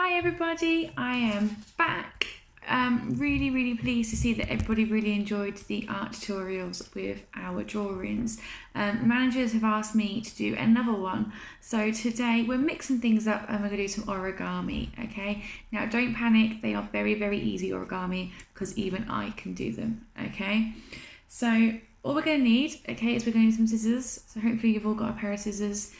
Hi everybody, I am back. Really pleased to see that everybody really enjoyed the art tutorials with our drawings. The managers have asked me to do another one, so today we're mixing things up and we're going to do some origami, okay? Now don't panic, they are very easy origami because even I can do them, okay? So all we're going to need, okay, is we're going to need some scissors, so hopefully you've all got a pair of scissors.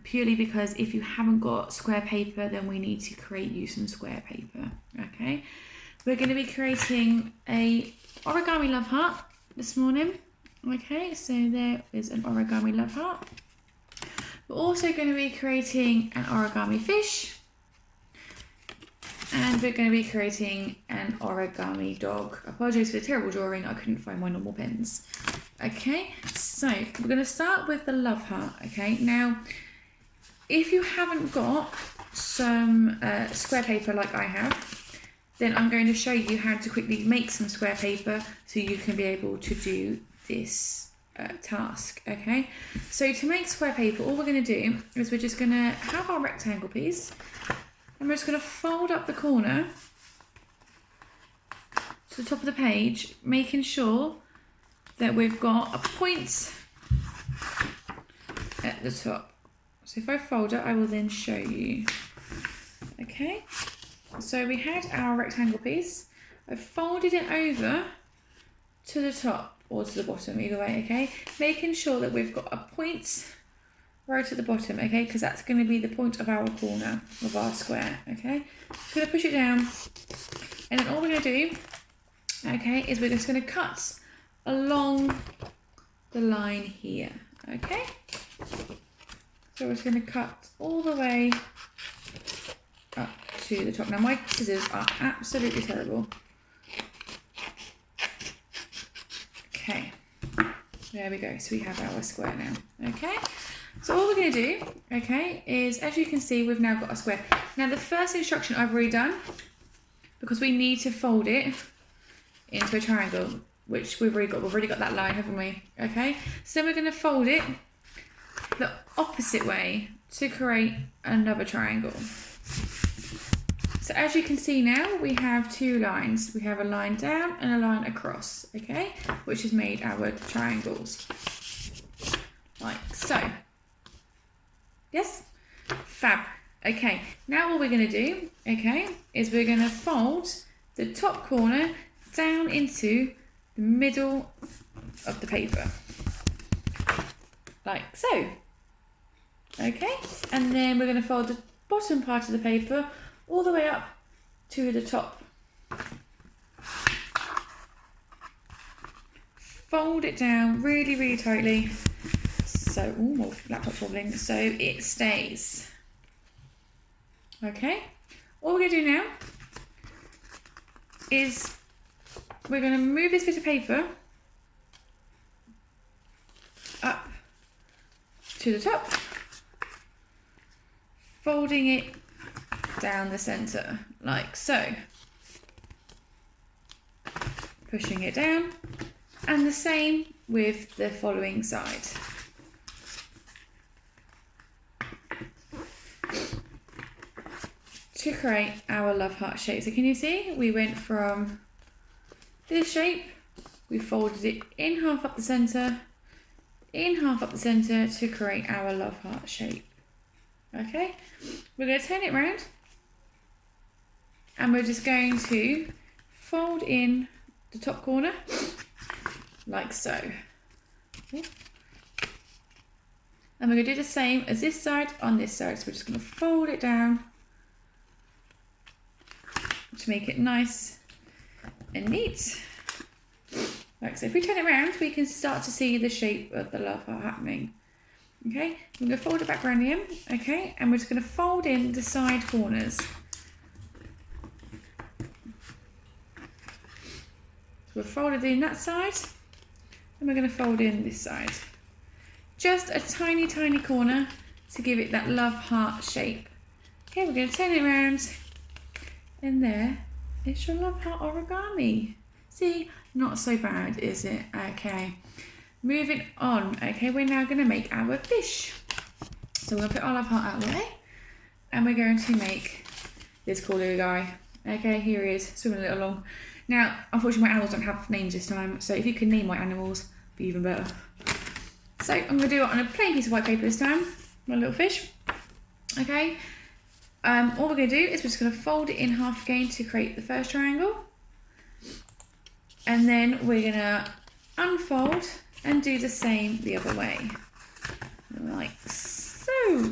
Purely because if you haven't got square paper, then we need to create you some square paper, okay? We're going to be creating a origami love heart this morning, okay? So there is an origami love heart. We're also going to be creating an origami fish, and we're going to be creating an origami dog. Apologies for the terrible drawing, I couldn't find my normal pens. Okay, so we're going to start with the love heart, okay? Now, if you haven't got some square paper like I have, then I'm going to show you how to quickly make some square paper so you can be able to do this task, okay? So to make square paper, all we're going to do is we're just going to have our rectangle piece, and we're just going to fold up the corner to the top of the page, making sure that we've got a point at the top. So if I fold it, I will then show you. Okay, so we had our rectangle piece. I folded it over to the top or to the bottom, either way, okay? Making sure that we've got a point right at the bottom, okay? Because that's going to be the point of our corner of our square, okay? Just going to push it down, and then all we're going to do, okay, is we're just going to cut along the line here, okay? So we're just going to cut all the way up to the top. Now my scissors are absolutely terrible. Okay, there we go. So we have our square now, okay? So all we're going to do, okay, is as you can see, we've now got a square. Now the first instruction I've already done, because we need to fold it into a triangle, which we've already got that line, haven't we? Okay, so we're going to fold it the opposite way to create another triangle. So as you can see now, we have two lines. We have a line down and a line across, okay, which has made our triangles, like so. Yes? Fab. Okay, now what we're going to do, okay, is we're going to fold the top corner down into the middle of the paper, like so. Okay, and then we're going to fold the bottom part of the paper all the way up to the top. Fold it down really tightly, so my laptop's wobbling, so it stays. Okay, all we're going to do now is we're going to move this bit of paper up to the top, folding it down the centre, like so. Pushing it down, and the same with the following side. To create our love heart shape. So can you see, we went from this shape, we folded it in half up the centre, in half up the centre to create our love heart shape. Okay, we're going to turn it around, and we're just going to fold in the top corner like so. And we're going to do the same as this side on this side. So we're just going to fold it down to make it nice and neat. Like so. If we turn it around, we can start to see the shape of the love heart happening. Okay, I'm going to fold it back around again, okay, and we're just going to fold in the side corners. So we've folded in that side, and we're going to fold in this side. Just a tiny corner to give it that love heart shape. Okay, we're going to turn it around, and there is your love heart origami. See, not so bad, is it? Okay. Moving on, okay, we're now going to make our fish. So we're going to put our love heart out of the way, and we're going to make this cool little guy. Okay, here he is, swimming a little along. Now, unfortunately my animals don't have names this time, so if you can name my animals, it'd be even better. So I'm going to do it on a plain piece of white paper this time, my little fish. Okay, all we're going to do is we're just going to fold it in half again to create the first triangle. And then we're going to unfold and do the same the other way. Like so.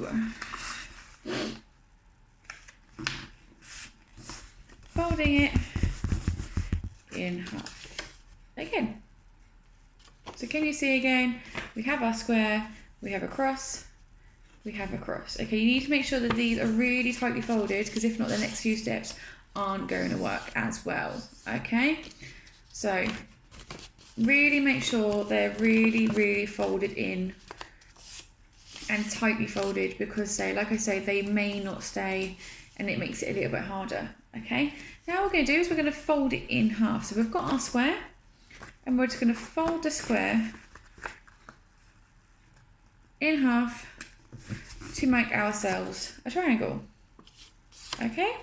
Folding it in half again. So can you see again, we have our square, we have a cross, we have a cross. Okay, you need to make sure that these are really tightly folded, because if not, the next few steps aren't going to work as well. Okay, so really make sure they're really folded in and tightly folded, because like I say, they may not stay and it makes it a little bit harder. Okay, now what we're going to do is we're going to fold it in half. So we've got our square and we're just going to fold the square in half to make ourselves a triangle. Okay,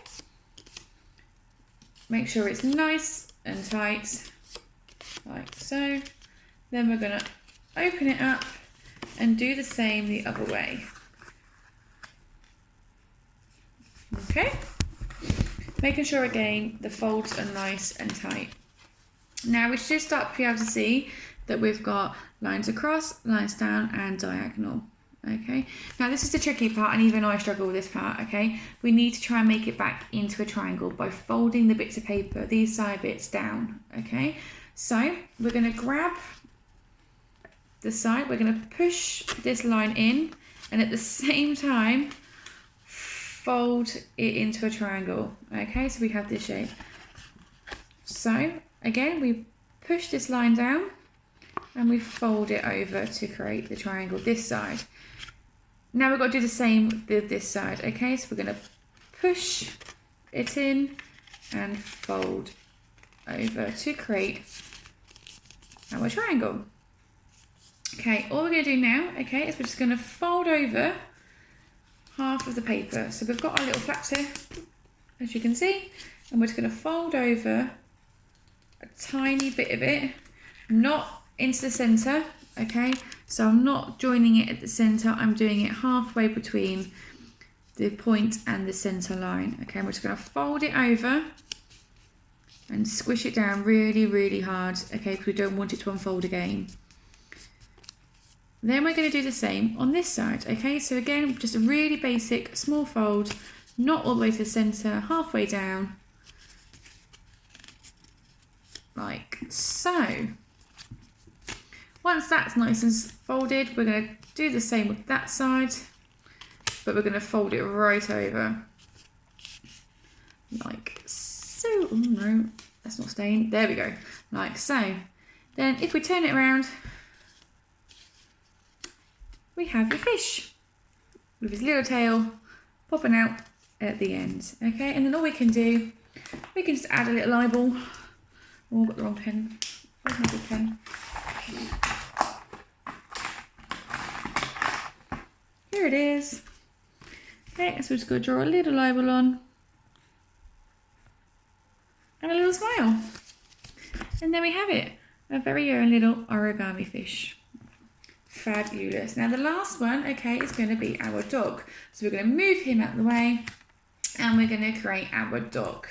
make sure it's nice and tight like so. Then we're going to open it up and do the same the other way. Okay, making sure again the folds are nice and tight. Now we should start to be able to see that we've got lines across, lines down and diagonal. Okay, now this is the tricky part, and even I struggle with this part. Okay, we need to try and make it back into a triangle by folding the bits of paper, these side bits, down. Okay, so we're going to grab the side, we're going to push this line in, and at the same time fold it into a triangle. Okay, so we have this shape. So again, we push this line down and we fold it over to create the triangle this side. Now we've got to do the same with this side. Okay, so we're going to push it in and fold over to create our triangle. Okay, all we're going to do now, okay, is we're just going to fold over half of the paper. So we've got our little flaps here, as you can see, and we're just going to fold over a tiny bit of it, not into the centre. Okay, so I'm not joining it at the centre, I'm doing it halfway between the point and the centre line. Okay, we're just going to fold it over and squish it down really hard, okay, because we don't want it to unfold again. Then we're going to do the same on this side. Okay, so again, just a really basic small fold, not all the way to the centre, halfway down, like so. Once that's nice and folded, we're going to do the same with that side, but we're going to fold it right over, like so. Oh no, that's not staying. There we go, like so. Then if we turn it around, we have the fish with his little tail popping out at the end. Okay, and then all we can do, we can just add a little eyeball. Oh, I've got the wrong pen. Where's my big pen? Here it is. Okay, so we're just going to draw a little eyeball on and a little smile. And there we have it, a very own little origami fish. Fabulous. Now the last one, okay, is going to be our dog. So we're going to move him out of the way and we're going to create our dog.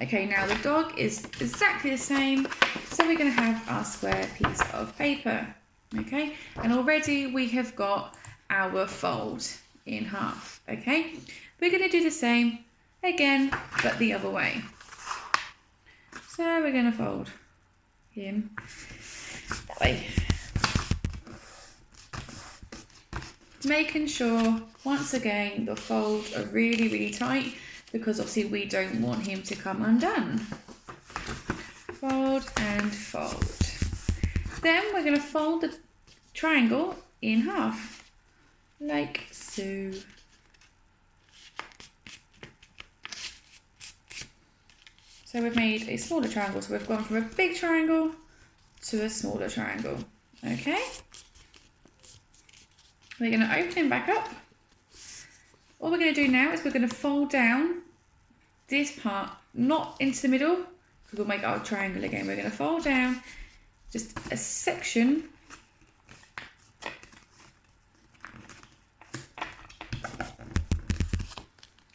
Okay, now the dog is exactly the same. So we're going to have our square piece of paper. Okay, and already we have got our fold in half. Okay, we're going to do the same again, but the other way. So we're going to fold him that way. Making sure, once again, the folds are really tight, because obviously we don't want him to come undone. Fold and fold. Then we're going to fold the triangle in half, like so. So we've made a smaller triangle, so we've gone from a big triangle to a smaller triangle. Okay. We're going to open him back up. All we're going to do now is we're going to fold down this part not into the middle, because we'll make our triangle again. We're going to fold down just a section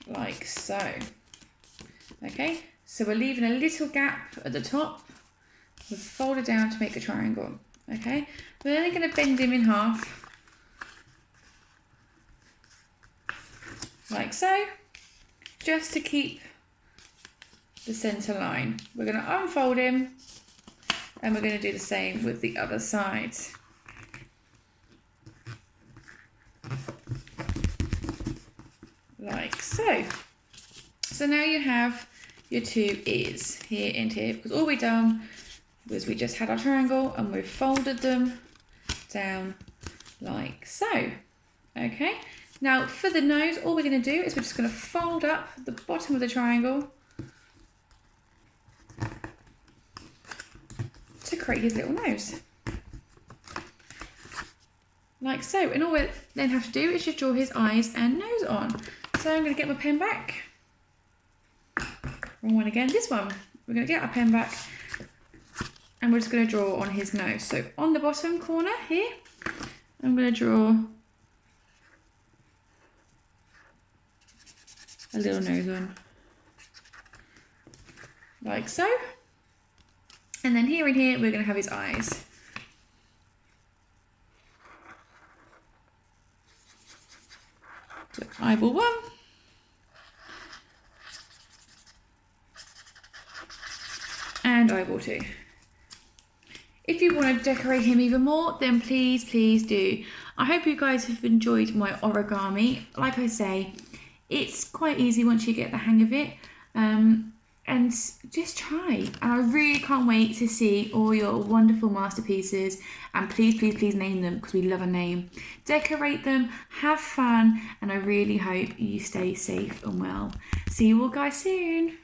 like so. Okay, so we're leaving a little gap at the top. We'll fold it down to make a triangle. Okay, we're then going to bend him in half like so, just to keep the center line. We're going to unfold him, and we're going to do the same with the other side. Like so. So now you have your two ears here and here, because all we've done was we just had our triangle and we've folded them down like so. Okay, now for the nose, all we're going to do is we're just going to fold up the bottom of the triangle to create his little nose. Like so, and all we then have to do is just draw his eyes and nose on. So I'm going to get my pen back. Wrong one again, this one. We're going to get our pen back and we're just going to draw on his nose. So on the bottom corner here, I'm going to draw a little nose on. Like so. And then here and here, we're going to have his eyes. So eyeball 1. And eyeball 2. If you want to decorate him even more, then please do. I hope you guys have enjoyed my origami. Like I say, it's quite easy once you get the hang of it. And just try. And I really can't wait to see all your wonderful masterpieces. And please name them, because we love a name. Decorate them, have fun, and I really hope you stay safe and well. See you all guys soon.